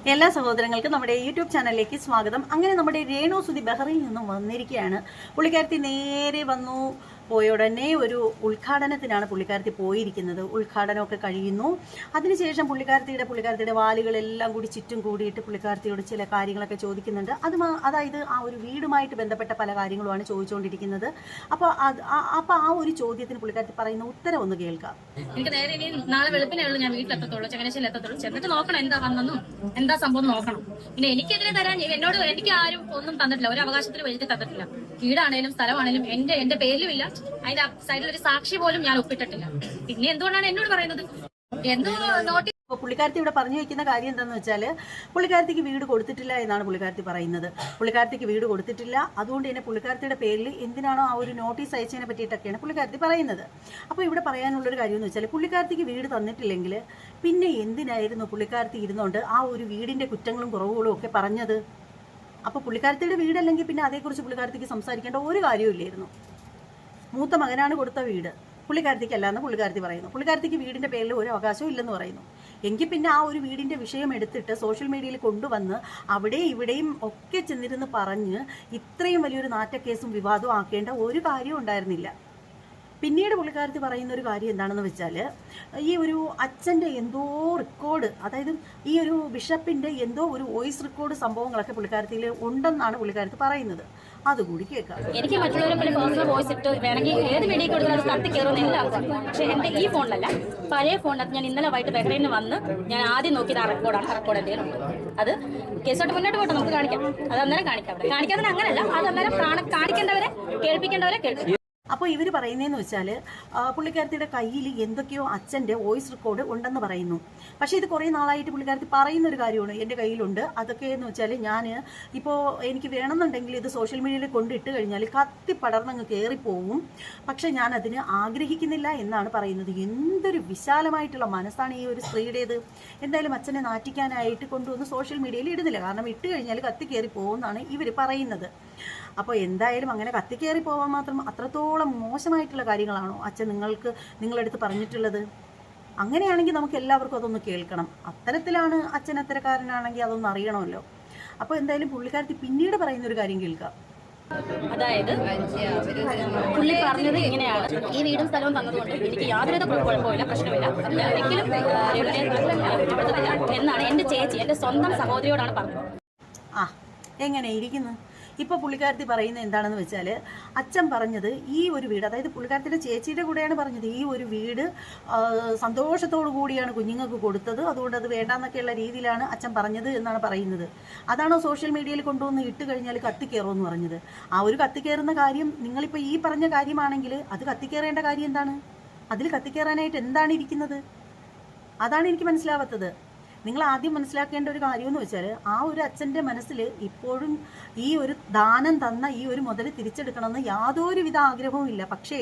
എല്ലാ സഹോദരങ്ങൾക്കും നമ്മുടെ യൂട്യൂബ് ചാനലിലേക്ക് സ്വാഗതം. അങ്ങനെ നമ്മുടെ രേണു സുധി ബഹ്റയിൽ നിന്നും വന്നിരിക്കുകയാണ്. പുള്ളിക്കാരത്തി നേരെ വന്നു പോയ ഉടനെ ഒരു ഉദ്ഘാടനത്തിനാണ് പുള്ളിക്കാരത്തി പോയിരിക്കുന്നത്. ഉദ്ഘാടനമൊക്കെ കഴിയുന്നു. അതിനുശേഷം പുള്ളിക്കാരത്തിയുടെ വാലുകളെല്ലാം കൂടി ചുറ്റും കൂടിയിട്ട് പുള്ളിക്കാരത്തിയോട് ചില കാര്യങ്ങളൊക്കെ ചോദിക്കുന്നുണ്ട്. അതായത് ആ ഒരു വീടുമായിട്ട് ബന്ധപ്പെട്ട പല കാര്യങ്ങളുമാണ് ചോദിച്ചുകൊണ്ടിരിക്കുന്നത്. അപ്പോൾ ആ ഒരു ചോദ്യത്തിന് പുള്ളിക്കാരത്തി പറയുന്ന ഉത്തരം ഒന്ന് കേൾക്കാം. എനിക്ക് നേരെ ഇനി നാളെ വെളുപ്പിനേ ഉള്ളൂ ഞാൻ വീട്ടിലെത്തത്തുള്ളൂ, ചങ്ങനാശ്ശേരിയിൽ എത്തത്തുള്ളൂ. ചെന്നിട്ട് നോക്കണം എന്താ വന്നെന്നും എന്താ സംഭവം നോക്കണം. പിന്നെ എനിക്കെതിരെ തരാൻ എനിക്ക് ആരും ഒന്നും തന്നിട്ടില്ല, ഒരു അവകാശത്തിന് എഴുതി തന്നിട്ടില്ല. വീടാണേലും സ്ഥലമാണേലും എന്റെ പേരിലും ഇല്ല. അതിന്റെ സൈഡിൽ ഒരു സാക്ഷി പോലും ഞാൻ ഒപ്പിട്ടിട്ടില്ല. പിന്നെ എന്തുകൊണ്ടാണ് എന്നോട് പറയുന്നത് എന്തോ നോട്ടീസ്. പുള്ളിക്കാരത്തി ഇവിടെ പറഞ്ഞു വെക്കുന്ന കാര്യം എന്താണെന്ന് വെച്ചാൽ, പുള്ളിക്കാരത്തിക്ക് വീട് കൊടുത്തിട്ടില്ല എന്നാണ് പുള്ളിക്കാരത്തി പറയുന്നത്. പുള്ളിക്കാരത്തിക്ക് വീട് കൊടുത്തിട്ടില്ല, അതുകൊണ്ട് തന്നെ പുള്ളിക്കാരത്തിയുടെ പേരിൽ എന്തിനാണോ ആ ഒരു നോട്ടീസ് അയച്ചതിനെ പറ്റിയിട്ടൊക്കെയാണ് പുള്ളിക്കാരത്തി പറയുന്നത്. അപ്പോൾ ഇവിടെ പറയാനുള്ളൊരു കാര്യം എന്ന് വെച്ചാൽ, പുള്ളിക്കാരത്തിക്ക് വീട് തന്നിട്ടില്ലെങ്കിൽ പിന്നെ എന്തിനായിരുന്നു പുള്ളിക്കാരത്തി ഇരുന്നുകൊണ്ട് ആ ഒരു വീടിൻ്റെ കുറ്റങ്ങളും കുറവുകളും ഒക്കെ പറഞ്ഞത്? അപ്പോൾ പുള്ളിക്കാരത്തിയുടെ വീടല്ലെങ്കിൽ പിന്നെ അതേക്കുറിച്ച് പുള്ളിക്കാരത്തിക്ക് സംസാരിക്കേണ്ട ഒരു കാര്യമില്ലായിരുന്നു. മൂത്ത മകനാണ് കൊടുത്ത വീട്, പുള്ളിക്കാരത്തിക്കല്ല എന്ന് പുള്ളിക്കാരത്തി പറയുന്നു. പുള്ളിക്കാരത്തിക്ക് വീടിൻ്റെ പേരിൽ ഒരു അവകാശവും ഇല്ലെന്ന് പറയുന്നു. എങ്കിൽ പിന്നെ ആ ഒരു വീടിൻ്റെ വിഷയം എടുത്തിട്ട് സോഷ്യൽ മീഡിയയിൽ കൊണ്ടുവന്ന് അവിടെയും ഇവിടെയും ഒക്കെ ചെന്നിരുന്ന് പറഞ്ഞ് ഇത്രയും വലിയൊരു നാറ്റക്കേസും വിവാദവും ആക്കേണ്ട ഒരു കാര്യവും ഉണ്ടായിരുന്നില്ല. പിന്നീട് പുള്ളിക്കാരത്തി പറയുന്ന ഒരു കാര്യം എന്താണെന്ന് വെച്ചാൽ, ഈ ഒരു അച്ഛൻ്റെ എന്തോ റെക്കോർഡ്, അതായത് ഈ ഒരു ബിഷപ്പിൻ്റെ എന്തോ ഒരു വോയിസ് റെക്കോർഡ് സംഭവങ്ങളൊക്കെ പുള്ളിക്കാരത്തിയിൽ ഉണ്ടെന്നാണ് പുള്ളിക്കാരത്തി പറയുന്നത്. അതുകൂടി കേൾക്കാം. എനിക്ക് മറ്റുള്ളവരെ പേഴ്സണൽ വോയിസ് ഇട്ട് വേണമെങ്കിൽ ഏത് മീഡിയ കൊടുത്താലും കത്തി കയറുന്ന എല്ലാവർക്കും. പക്ഷെ എന്റെ ഈ ഫോണിലല്ല, പഴയ ഫോണിനകത്ത് ഞാൻ ഇന്നലെ വൈകിട്ട് ബഹ്റൈനിൽ വന്ന് ഞാൻ ആദ്യം നോക്കിയത് ആ റെക്കോർഡാണ്. ആ റെക്കോർഡ് എന്തെങ്കിലും ഉണ്ട്. അത് കേസോട്ട് മുന്നോട്ട് പോട്ടെ, നമുക്ക് കാണിക്കാം. അത് അന്നേരം കാണിക്കാം. കാണിക്കാതെ അങ്ങനല്ല, അത് അന്നേരം കാണിക്കേണ്ടവരെ കേൾപ്പിക്കേണ്ടവരെ. അപ്പോൾ ഇവർ പറയുന്നതെന്ന് വെച്ചാൽ, പുള്ളിക്കാരത്തിയുടെ കയ്യിൽ എന്തൊക്കെയോ അച്ഛൻ്റെ വോയിസ് റെക്കോർഡ് ഉണ്ടെന്ന് പറയുന്നു. പക്ഷേ ഇത് കുറേ നാളായിട്ട് പുള്ളിക്കാരത്തി പറയുന്നൊരു കാര്യമാണ്, എൻ്റെ കയ്യിലുണ്ട്. അതൊക്കെ എന്ന് വെച്ചാൽ ഞാൻ ഇപ്പോൾ എനിക്ക് വേണമെന്നുണ്ടെങ്കിൽ ഇത് സോഷ്യൽ മീഡിയയിൽ കൊണ്ടിട്ട് കഴിഞ്ഞാൽ കത്തി പടർന്നങ്ങ് കയറിപ്പോവും. പക്ഷേ ഞാൻ അതിന് ആഗ്രഹിക്കുന്നില്ല എന്നാണ് പറയുന്നത്. എന്തൊരു വിശാലമായിട്ടുള്ള മനസ്സാണ് ഈ ഒരു സ്ത്രീയുടേത്. എന്തായാലും അച്ഛനെ നാറ്റിക്കാനായിട്ട് കൊണ്ടുവന്ന് സോഷ്യൽ മീഡിയയിൽ ഇടുന്നില്ല, കാരണം ഇട്ട് കഴിഞ്ഞാൽ കത്തി കയറി പോകുമെന്നാണ് ഇവർ പറയുന്നത്. അപ്പോൾ എന്തായാലും അങ്ങനെ കത്തിക്കേറി പോകാൻ മാത്രം അത്രത്തോളം മോശമായിട്ടുള്ള കാര്യങ്ങളാണോ അച്ഛൻ നിങ്ങളെടുത്ത് പറഞ്ഞിട്ടുള്ളത്? അങ്ങനെയാണെങ്കിൽ നമുക്ക് എല്ലാവർക്കും അതൊന്ന് കേൾക്കണം. അത്തരത്തിലാണ് അച്ഛൻ അത്തരക്കാരനാണെങ്കിൽ അതൊന്ന് അറിയണമല്ലോ. അപ്പോൾ എന്തായാലും പുള്ളിക്കാരത്തി പിന്നീട് പറയുന്നൊരു കാര്യം കേൾക്കാം. അതായത് പുള്ളി പറഞ്ഞത് ഇങ്ങനെയാണ്: ഈ വീടും സ്ഥലവും തന്നതുകൊണ്ട് എനിക്ക് യാതൊരു കുഴപ്പമില്ല, പ്രശ്നമില്ല, ഞാൻ ഒരിക്കലും കുറ്റപ്പെടുത്തുന്നില്ല എന്നാണ് എൻ്റെ ചേച്ചി, എൻ്റെ സ്വന്തം സഹോദരിയോടാണ് പറഞ്ഞത്. എങ്ങനെ ഇരിക്കുന്നു? ഇപ്പോൾ പുള്ളിക്കാരത്തി പറയുന്നത് എന്താണെന്ന് വെച്ചാൽ, അച്ഛൻ പറഞ്ഞത് ഈ ഒരു വീട്, അതായത് പുള്ളിക്കാരത്തിൻ്റെ ചേച്ചിയുടെ കൂടെയാണ് പറഞ്ഞത്, ഈ ഒരു വീട് സന്തോഷത്തോടു കൂടിയാണ് കുഞ്ഞുങ്ങൾക്ക് കൊടുത്തത്, അതുകൊണ്ട് അത് വേണ്ടാന്നൊക്കെയുള്ള രീതിയിലാണ് അച്ഛൻ പറഞ്ഞത് എന്നാണ് പറയുന്നത്. അതാണോ സോഷ്യൽ മീഡിയയിൽ കൊണ്ടുവന്ന് ഇട്ട് കഴിഞ്ഞാൽ കത്തിക്കയറുമെന്ന് പറഞ്ഞത്? ആ ഒരു കത്തിക്കയറുന്ന കാര്യം നിങ്ങളിപ്പോൾ ഈ പറഞ്ഞ കാര്യമാണെങ്കിൽ അത് കത്തിക്കയറേണ്ട കാര്യം എന്താണ്? അതിൽ കത്തിക്കയറാനായിട്ട് എന്താണ് ഇരിക്കുന്നത്? അതാണ് എനിക്ക് മനസ്സിലാവാത്തത്. നിങ്ങൾ ആദ്യം മനസ്സിലാക്കേണ്ട ഒരു കാര്യമെന്ന് വെച്ചാൽ, ആ ഒരു അച്ഛൻ്റെ മനസ്സിൽ ഇപ്പോഴും ഈ ഒരു ദാനം തന്ന ഈ ഒരു മുതൽ തിരിച്ചെടുക്കണമെന്ന് യാതൊരുവിധ ആഗ്രഹവും ഇല്ല. പക്ഷേ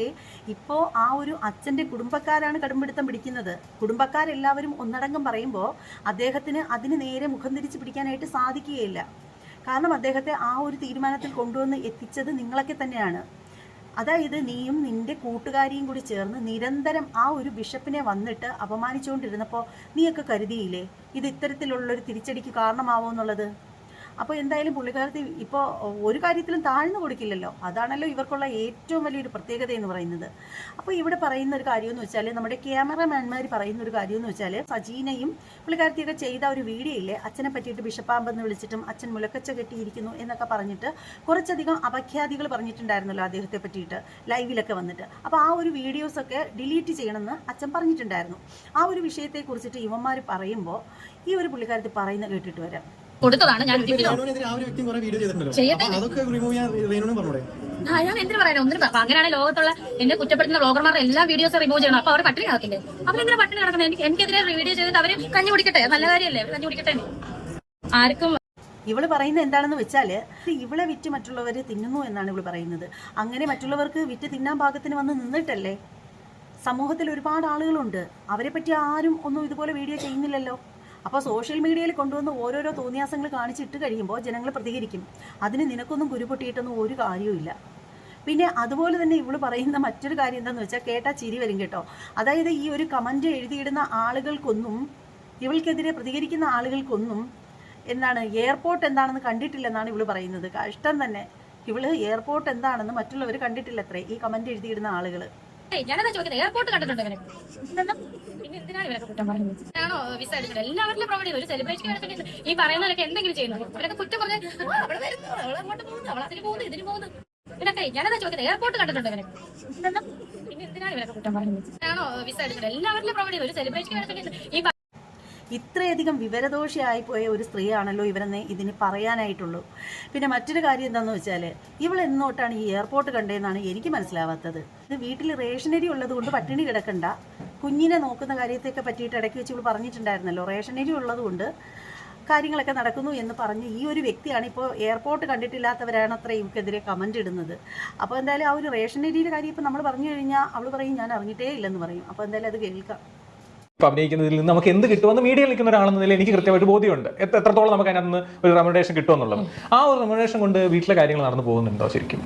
ഇപ്പോൾ ആ ഒരു അച്ഛൻ്റെ കുടുംബക്കാരാണ് കടുംപിടുത്തം പിടിക്കുന്നത്. കുടുംബക്കാരെല്ലാവരും ഒന്നടങ്കം പറയുമ്പോൾ അദ്ദേഹത്തിന് അതിന് നേരെ മുഖം തിരിച്ച് പിടിക്കാനായിട്ട് സാധിക്കുകയില്ല. കാരണം അദ്ദേഹത്തെ ആ ഒരു തീരുമാനത്തിൽ കൊണ്ടുവന്ന് എത്തിച്ചത് നിങ്ങളൊക്കെ തന്നെയാണ്. അതായത് നീയും നിന്റെ കൂട്ടുകാരിയും കൂടി ചേർന്ന് നിരന്തരം ആ ഒരു ബിഷപ്പിനെ വന്നിട്ട് അപമാനിച്ചുകൊണ്ടിരുന്നപ്പോൾ നീയൊക്കെ കരുതിയില്ലേ ഇത് ഇത്തരത്തിലുള്ളൊരു തിരിച്ചടിക്ക് കാരണമാവുമെന്നുള്ളത്? അപ്പോൾ എന്തായാലും പുള്ളിക്കാരത്തി ഇപ്പോൾ ഒരു കാര്യത്തിലും താഴ്ന്നു കൊടുക്കില്ലല്ലോ. അതാണല്ലോ ഇവർക്കുള്ള ഏറ്റവും വലിയൊരു പ്രത്യേകത എന്ന് പറയുന്നത്. അപ്പോൾ ഇവിടെ പറയുന്ന ഒരു കാര്യമെന്ന് വെച്ചാൽ, നമ്മുടെ ക്യാമറമാൻമാർ പറയുന്ന ഒരു കാര്യമെന്ന് വെച്ചാൽ, സജീനയും പുള്ളിക്കാരത്തിയൊക്കെ ചെയ്ത ഒരു വീഡിയോ ഇല്ലേ, അച്ഛനെ പറ്റിയിട്ട് ബിഷപ്പാമ്പെന്ന് വിളിച്ചിട്ടും അച്ഛൻ മുലക്കച്ച കെട്ടിയിരിക്കുന്നു എന്നൊക്കെ പറഞ്ഞിട്ട് കുറച്ചധികം അപഖ്യാതികൾ പറഞ്ഞിട്ടുണ്ടായിരുന്നല്ലോ അദ്ദേഹത്തെ പറ്റിയിട്ട് ലൈവിലൊക്കെ വന്നിട്ട്. അപ്പോൾ ആ ഒരു വീഡിയോസൊക്കെ ഡിലീറ്റ് ചെയ്യണമെന്ന് അച്ഛൻ പറഞ്ഞിട്ടുണ്ടായിരുന്നു. ആ ഒരു വിഷയത്തെക്കുറിച്ചിട്ട് ഇവന്മാർ പറയുമ്പോൾ ഈ ഒരു പുള്ളിക്കാരത്തി പറയുന്ന കേട്ടിട്ട് വരാം. കൊടുത്തതാണ് ഞാൻ ഞാൻ എന്തിനു പറയാനോ ഒന്നിനും. അങ്ങനെയാണ് ലോകത്തുള്ള എന്നെ കുറ്റപ്പെടുത്തുന്ന ബ്ലോഗർമാരുടെ എല്ലാ വീഡിയോസും റിമൂവ് ചെയ്യണം. അപ്പൊ അവർ പട്ടിണി കിടക്കില്ലേ? അവരെന്തിനാ പട്ടിണി കിടക്കുന്നത്? എനിക്കെതിരെ വീഡിയോ ചെയ്തിട്ട് അവര് കഞ്ഞി കുടിക്കട്ടെ, നല്ല കാര്യമല്ലേ, കഞ്ഞി കുടിക്കട്ടെ. ആർക്കും ഇവള് പറയുന്നത് എന്താണെന്ന് വെച്ചാൽ, ഇവളെ വിറ്റ് മറ്റുള്ളവർ തിന്നുന്നു എന്നാണ് ഇവള് പറയുന്നത്. അങ്ങനെ മറ്റുള്ളവർക്ക് വിറ്റ് തിന്നാൻ പാകത്തിന് വന്ന് നിന്നിട്ടല്ലേ? സമൂഹത്തിൽ ഒരുപാട് ആളുകളുണ്ട്, അവരെ പറ്റി ആരും ഒന്നും ഇതുപോലെ വീഡിയോ ചെയ്യുന്നില്ലല്ലോ. അപ്പോൾ സോഷ്യൽ മീഡിയയിൽ കൊണ്ടുവന്ന് ഓരോരോ തോന്നിയാസങ്ങൾ കാണിച്ചിട്ട് കഴിയുമ്പോൾ ജനങ്ങൾ പ്രതികരിക്കും. അതിന് നിനക്കൊന്നും കുരുപൊട്ടിയിട്ടൊന്നും ഒരു കാര്യവുമില്ല. പിന്നെ അതുപോലെ തന്നെ ഇവള് പറയുന്ന മറ്റൊരു കാര്യം എന്താണെന്ന് വെച്ചാൽ, കേട്ടാ ചിരി വരും കേട്ടോ. അതായത് ഈ ഒരു കമൻറ്റ് എഴുതിയിടുന്ന ആളുകൾക്കൊന്നും, ഇവൾക്കെതിരെ പ്രതികരിക്കുന്ന ആളുകൾക്കൊന്നും എന്താണ് എയർപോർട്ട് എന്താണെന്ന് കണ്ടിട്ടില്ലെന്നാണ് ഇവള് പറയുന്നത്. കഷ്ടം തന്നെ. ഇവള് എയർപോർട്ട് എന്താണെന്ന് മറ്റുള്ളവർ കണ്ടിട്ടില്ലത്രേ, ഈ കമന്റ് എഴുതിയിടുന്ന ആളുകൾ. ഞാനതാ ചോദിക്കുന്നത്, എയർപോർട്ട് കണ്ടിട്ടുണ്ടോ ഇവരെ? പിന്നെ എന്തിനാണ് ഇവരൊക്കെ കുറ്റം പറയുന്നത്? ആണോ വിസ എടുക്കുന്നത്? എല്ലാവരിലും പ്രൊവൈഡ് ചെയ്തു. ഒരു സെലിബ്രിറ്റിക്ക് ഈ പറയുന്നവരൊക്കെ എന്തെങ്കിലും ചെയ്യുന്നു, ഇവരൊക്കെ കുറ്റം പറഞ്ഞാൽ അവിടെ വരുന്നു, അവൾ അങ്ങോട്ട് പോകുന്നു, അവൾ അതിന് പോകുന്നു, ഇതിന് പോകുന്നു. ഇവരൊക്കെ ഞാനതാ ചോദിക്കുന്നത്, എയർപോർട്ട് കണ്ടിട്ടുണ്ടോ ഇവരെ? പിന്നെ എന്തിനാണ് ഇവരൊക്കെ കുറ്റം പറയുന്നത്? ആണോ വിസ എടുക്കുന്നത്? എല്ലാവരിലും പ്രൊവൈഡ് ചെയ്തു. ഒരു സെലിബ്രിറ്റിക്ക് ഈ ഇത്രയധികം വിവരദോഷിയായി പോയ ഒരു സ്ത്രീയാണല്ലോ ഇവരെന്ന് ഇതിന് പറയാനായിട്ടുള്ളൂ. പിന്നെ മറ്റൊരു കാര്യം എന്താണെന്ന് വെച്ചാൽ, ഇവൾ എന്നോട്ടാണ് ഈ എയർപോർട്ട് കണ്ടതെന്നാണ് എനിക്ക് മനസ്സിലാവാത്തത്. ഇത് വീട്ടിൽ റേഷനരി ഉള്ളത് കൊണ്ട് പട്ടിണി കിടക്കണ്ട, കുഞ്ഞിനെ നോക്കുന്ന കാര്യത്തെയൊക്കെ പറ്റിയിട്ട് ഇടയ്ക്ക് വെച്ച് ഇവൾ പറഞ്ഞിട്ടുണ്ടായിരുന്നല്ലോ, റേഷനരി ഉള്ളത് കൊണ്ട് കാര്യങ്ങളൊക്കെ നടക്കുന്നു എന്ന് പറഞ്ഞ് ഈ ഒരു വ്യക്തിയാണ് ഇപ്പോൾ എയർപോർട്ട് കണ്ടിട്ടില്ലാത്തവരാണ് അത്ര ഇവക്കെതിരെ കമൻ്റ് ഇടുന്നത്. അപ്പോൾ എന്തായാലും ആ ഒരു റേഷനരിയുടെ കാര്യം ഇപ്പോൾ നമ്മൾ പറഞ്ഞു കഴിഞ്ഞാൽ അവൾ പറയും ഞാൻ അറിഞ്ഞിട്ടേ ഇല്ലെന്ന് പറയും. അപ്പോൾ എന്തായാലും അത് കേൾക്കാം. അഭിനയിക്കുന്നതിൽ നിന്ന് നമുക്ക് എന്ത് കിട്ടുമെന്ന് മീഡിയയിൽ നിൽക്കുന്ന ഒരാളെന്ന നിലയിൽ എനിക്ക് കൃത്യമായിട്ട് ബോധ്യമുണ്ട് എത്രത്തോളം നമുക്ക് അതിനകത്ത് നിന്ന് ഒരു റെമ്യൂണറേഷൻ കിട്ടുമെന്നുള്ളത്. ആ ഒരു റെമ്യൂണറേഷൻ കൊണ്ട് വീട്ടിലെ കാര്യങ്ങൾ നടന്നു പോകുന്നുണ്ടോ ശരിക്കും?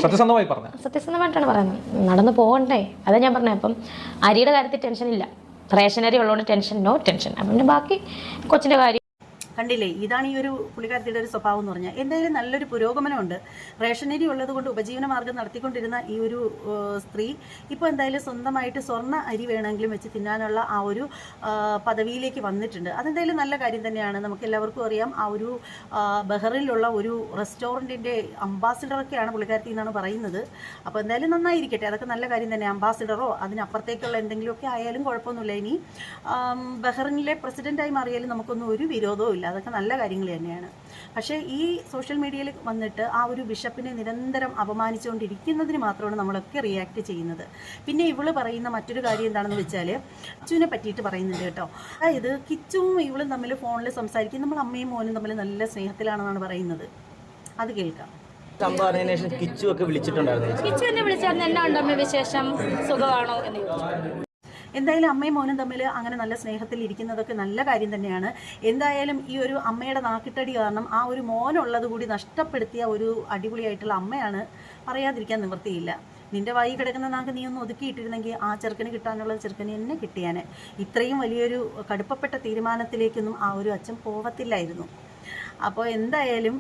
സത്യസന്ധമായി പറഞ്ഞ സത്യസന്ധമായിട്ടാണ് പറയുന്നത്, നടന്നു പോകണ്ടേ? അതാ ഞാൻ പറഞ്ഞത്. അപ്പം അരിയുടെ കാര്യത്തിൽ ടെൻഷൻ ഇല്ല, റേഷനറി ഉള്ളതുകൊണ്ട് ടെൻഷൻ, നോ ടെൻഷൻ. അപ്പം പിന്നെ ബാക്കി കൊച്ചിൻ്റെ കാര്യം കണ്ടില്ലേ, ഇതാണ് ഈ ഒരു പുള്ളിക്കാരത്തിയുടെ ഒരു സ്വഭാവം എന്ന് പറഞ്ഞാൽ. എന്തായാലും നല്ലൊരു പുരോഗമനമുണ്ട്. റേഷനരി ഉള്ളത് കൊണ്ട് ഉപജീവന മാർഗ്ഗം നടത്തിക്കൊണ്ടിരുന്ന ഈ ഒരു സ്ത്രീ ഇപ്പോൾ എന്തായാലും സ്വന്തമായിട്ട് സ്വർണ്ണ അരി വേണമെങ്കിലും വെച്ച് തിന്നാനുള്ള ആ ഒരു പദവിയിലേക്ക് വന്നിട്ടുണ്ട്. അതെന്തായാലും നല്ല കാര്യം തന്നെയാണ്. നമുക്ക് എല്ലാവർക്കും അറിയാം, ആ ഒരു ബഹ്റിലുള്ള ഒരു റെസ്റ്റോറൻറ്റിൻ്റെ അംബാസിഡറൊക്കെയാണ് പുള്ളിക്കാരത്തി എന്നാണ് പറയുന്നത്. അപ്പോൾ എന്തായാലും നന്നായിരിക്കട്ടെ, അതൊക്കെ നല്ല കാര്യം തന്നെ. അംബാസിഡറോ അതിനപ്പുറത്തേക്കുള്ള എന്തെങ്കിലുമൊക്കെ ആയാലും കുഴപ്പമൊന്നുമില്ല. ഇനി ബഹ്റിനിലെ പ്രസിഡൻ്റായി മാറിയാലും നമുക്കൊന്നും ഒരു വിരോധവും ഇല്ല, അതൊക്കെ നല്ല കാര്യങ്ങൾ തന്നെയാണ്. പക്ഷേ ഈ സോഷ്യൽ മീഡിയയിൽ വന്നിട്ട് ആ ഒരു ബിഷപ്പിനെ നിരന്തരം അപമാനിച്ചുകൊണ്ടിരിക്കുന്നതിന് മാത്രമാണ് നമ്മളൊക്കെ റിയാക്ട് ചെയ്യുന്നത്. പിന്നെ ഇവള് പറയുന്ന മറ്റൊരു കാര്യം എന്താണെന്ന് വെച്ചാൽ, കിച്ചുവിനെ പറ്റിയിട്ട് പറയുന്നുണ്ട് കേട്ടോ. അതായത് കിച്ചുവും ഇവളും തമ്മിൽ ഫോണിൽ സംസാരിക്കും, നമ്മൾ അമ്മയും മോനും തമ്മിൽ നല്ല സ്നേഹത്തിലാണെന്നാണ് പറയുന്നത്. അത് കേൾക്കാം. കിച്ചു ഒക്കെ വിളിച്ചിട്ടുണ്ടായിരുന്നു. കിച്ചു എന്നെ വിളിച്ചായിരുന്നു, എന്നാ ഉണ്ടോ അമ്മ വിശേഷം, സുഖമാണോ എന്ന് ചോദിച്ചു. എന്തായാലും അമ്മയും മോനും തമ്മിൽ അങ്ങനെ നല്ല സ്നേഹത്തിൽ ഇരിക്കുന്നതൊക്കെ നല്ല കാര്യം തന്നെയാണ്. എന്തായാലും ഈ ഒരു അമ്മയുടെ നാക്കിട്ടടി കാരണം ആ ഒരു മോനുള്ളത് കൂടി നഷ്ടപ്പെടുത്തിയ ഒരു അടിപൊളിയായിട്ടുള്ള അമ്മയാണ്, പറയാതിരിക്കാൻ നിവൃത്തിയില്ല. നിന്റെ വായി കിടക്കുന്ന നാക്ക് നീ ഒന്ന് ഒതുക്കിയിട്ടിരുന്നെങ്കിൽ ആ ചെറുക്കന് കിട്ടാനുള്ള ചെറുക്കന് എന്നെ കിട്ടിയാനെ. ഇത്രയും വലിയൊരു കടുപ്പപ്പെട്ട തീരുമാനത്തിലേക്കൊന്നും ആ ഒരു അച്ഛൻ പോവത്തില്ലായിരുന്നു. അപ്പോൾ എന്തായാലും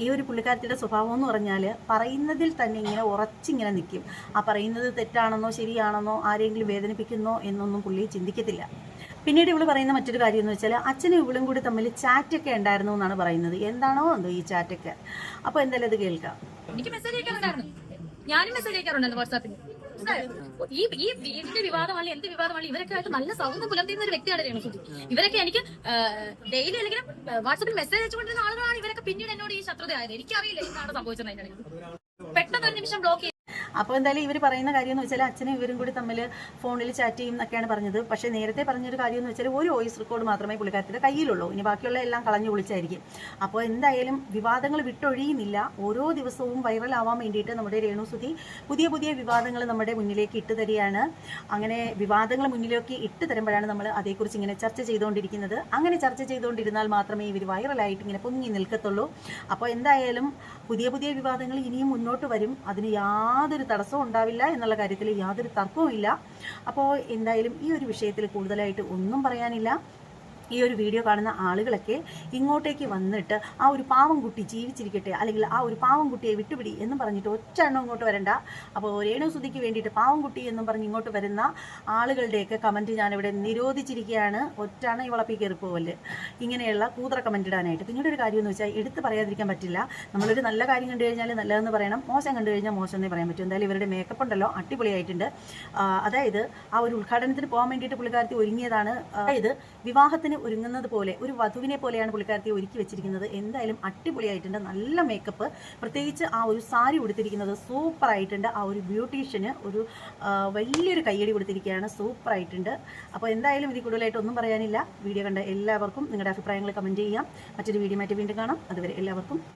ഈ ഒരു പുള്ളിക്കാരത്തിയുടെ സ്വഭാവം എന്ന് പറഞ്ഞാൽ പറയുന്നതിൽ തന്നെ ഇങ്ങനെ ഉറച്ചിങ്ങനെ നിൽക്കും. ആ പറയുന്നത് തെറ്റാണെന്നോ ശരിയാണെന്നോ ആരെങ്കിലും വേദനിപ്പിക്കുന്നോ എന്നൊന്നും പുള്ളി ചിന്തിക്കത്തില്ല. പിന്നീട് ഇവള് പറയുന്ന മറ്റൊരു കാര്യം എന്ന് വെച്ചാൽ, അച്ഛനും ഇവളും കൂടി തമ്മിൽ ചാറ്റൊക്കെ ഉണ്ടായിരുന്നു എന്നാണ് പറയുന്നത്. എന്താണോ എന്തോ ഈ ചാറ്റൊക്കെ. അപ്പോൾ എന്തായാലും അത് കേൾക്കാം. എനിക്ക് മെസ്സേജ് അയക്കാറുണ്ടായിരുന്നു, ഞാനും മെസ്സേജ് അയക്കാറുണ്ടായിരുന്നു വാട്സാപ്പിൽ. ഈ വീടിന്റെ വിവാദമല്ല, എന്ത് വിവാദമല്ല, ഇവരൊക്കെ ആയിട്ട് നല്ല സൗഹൃദം പുലർത്തുന്ന ഒരു വ്യക്തിയാണ് രേണുസുതി. ഇവരൊക്കെ എനിക്ക് ഡെയിലി അല്ലെങ്കിൽ വാട്സാപ്പിൽ മെസ്സേജ് അയച്ചുകൊണ്ടിരുന്ന ആളുകളാണ്. ഇവരൊക്കെ പിന്നീട് എന്നോട് ഈ ശത്രുതയായത്. എനിക്കറിയില്ല എന്താണ് സംഭവിച്ചത്. പെട്ടെന്ന് ഒരു നിമിഷം ബ്ലോക്ക്. അപ്പോൾ എന്തായാലും ഇവർ പറയുന്ന കാര്യം എന്ന് വെച്ചാൽ, അച്ഛനും ഇവരും കൂടി തമ്മിൽ ഫോണിൽ ചാറ്റ് ചെയ്യും എന്നൊക്കെയാണ് പറഞ്ഞത്. പക്ഷേ നേരത്തെ പറഞ്ഞൊരു കാര്യം എന്ന് വെച്ചാൽ, ഒരു വോയിസ് റെക്കോർഡ് മാത്രമേ പുള്ളിക്കാരത്തിൻ്റെ കയ്യിലുള്ളൂ, ഇനി ബാക്കിയുള്ള എല്ലാം കളഞ്ഞു വിളിച്ചായിരിക്കും. അപ്പോൾ എന്തായാലും വിവാദങ്ങൾ വിട്ടൊഴിയുന്നില്ല. ഓരോ ദിവസവും വൈറലാവാൻ വേണ്ടിയിട്ട് നമ്മുടെ രേണുസുതി പുതിയ പുതിയ വിവാദങ്ങൾ നമ്മുടെ മുന്നിലേക്ക് ഇട്ട് തരികയാണ്. അങ്ങനെ വിവാദങ്ങൾ മുന്നിലേക്ക് ഇട്ട് തരുമ്പോഴാണ് നമ്മൾ അതേക്കുറിച്ച് ഇങ്ങനെ ചർച്ച ചെയ്തുകൊണ്ടിരിക്കുന്നത്. അങ്ങനെ ചർച്ച ചെയ്തുകൊണ്ടിരുന്നാൽ മാത്രമേ ഇവർ വൈറലായിട്ട് ഇങ്ങനെ പൊങ്ങി നിൽക്കത്തുള്ളൂ. അപ്പോൾ എന്തായാലും പുതിയ പുതിയ വിവാദങ്ങൾ ഇനിയും മുന്നോട്ട് വരും. അതിന് യാതൊരു തടസ്സവും ഉണ്ടാവില്ല എന്നുള്ള കാര്യത്തിൽ യാതൊരു തർക്കവും ഇല്ല. അപ്പോൾ എന്തായാലും ഈ ഒരു വിഷയത്തിൽ കൂടുതലായിട്ട് ഒന്നും പറയാനില്ല. ഈ ഒരു വീഡിയോ കാണുന്ന ആളുകളൊക്കെ ഇങ്ങോട്ടേക്ക് വന്നിട്ട് ആ ഒരു പാവം കുട്ടി ജീവിച്ചിരിക്കട്ടെ, അല്ലെങ്കിൽ ആ ഒരു പാവം കുട്ടിയെ വിട്ടുപിടി എന്നും പറഞ്ഞിട്ട് ഒറ്റ എണ്ണം ഇങ്ങോട്ട് വരണ്ട. അപ്പോൾ രേണുസുതിക്ക് വേണ്ടിയിട്ട് പാവം കുട്ടി എന്നും പറഞ്ഞ് ഇങ്ങോട്ട് വരുന്ന ആളുകളുടെയൊക്കെ കമൻറ്റ് ഞാനിവിടെ നിരോധിച്ചിരിക്കുകയാണ്. ഒറ്റാണ് ഇവളപ്പി കയറിപ്പോവല് ഇങ്ങനെയുള്ള കൂതറ കമൻറ്റ് ഇടാനായിട്ട്. പിന്നീട് ഒരു കാര്യം എന്ന് വെച്ചാൽ, എടുത്ത് പറയാതിരിക്കാൻ പറ്റില്ല. നമ്മളൊരു നല്ല കാര്യം കണ്ടു കഴിഞ്ഞാൽ നല്ലതെന്ന് പറയണം, മോശം കണ്ടു കഴിഞ്ഞാൽ മോശം എന്നേ പറയാൻ പറ്റും. എന്തായാലും ഇവരുടെ മേക്കപ്പ് ഉണ്ടല്ലോ അടിപൊളിയായിട്ടുണ്ട്. അതായത് ആ ഒരു ഉദ്ഘാടനത്തിന് പോകാൻ വേണ്ടിയിട്ട് പുള്ളിക്കാരത്തി ഒരുങ്ങിയതാണ്. അതായത് വിവാഹത്തിന് ഒരുങ്ങുന്നത് പോലെ ഒരു വധുവിനെ പോലെയാണ് പുള്ളിക്കാരത്തിയെ ഒരുക്കി വെച്ചിരിക്കുന്നത്. എന്തായാലും അടിപൊളിയായിട്ടുണ്ട്, നല്ല മേക്കപ്പ്. പ്രത്യേകിച്ച് ആ ഒരു സാരി ഉടുത്തിരിക്കുന്നത് സൂപ്പറായിട്ടുണ്ട്. ആ ഒരു ബ്യൂട്ടീഷ്യന് ഒരു വലിയൊരു കയ്യടി കൊടുത്തിരിക്കുകയാണ്, സൂപ്പറായിട്ടുണ്ട്. അപ്പോൾ എന്തായാലും ഇതിൽ കൂടുതലായിട്ട് ഒന്നും പറയാനില്ല. വീഡിയോ കണ്ട എല്ലാവർക്കും നിങ്ങളുടെ അഭിപ്രായങ്ങൾ കമൻറ്റ് ചെയ്യാം. മറ്റൊരു വീഡിയോ ആയിട്ട് വീണ്ടും കാണാം. അതുവരെ എല്ലാവർക്കും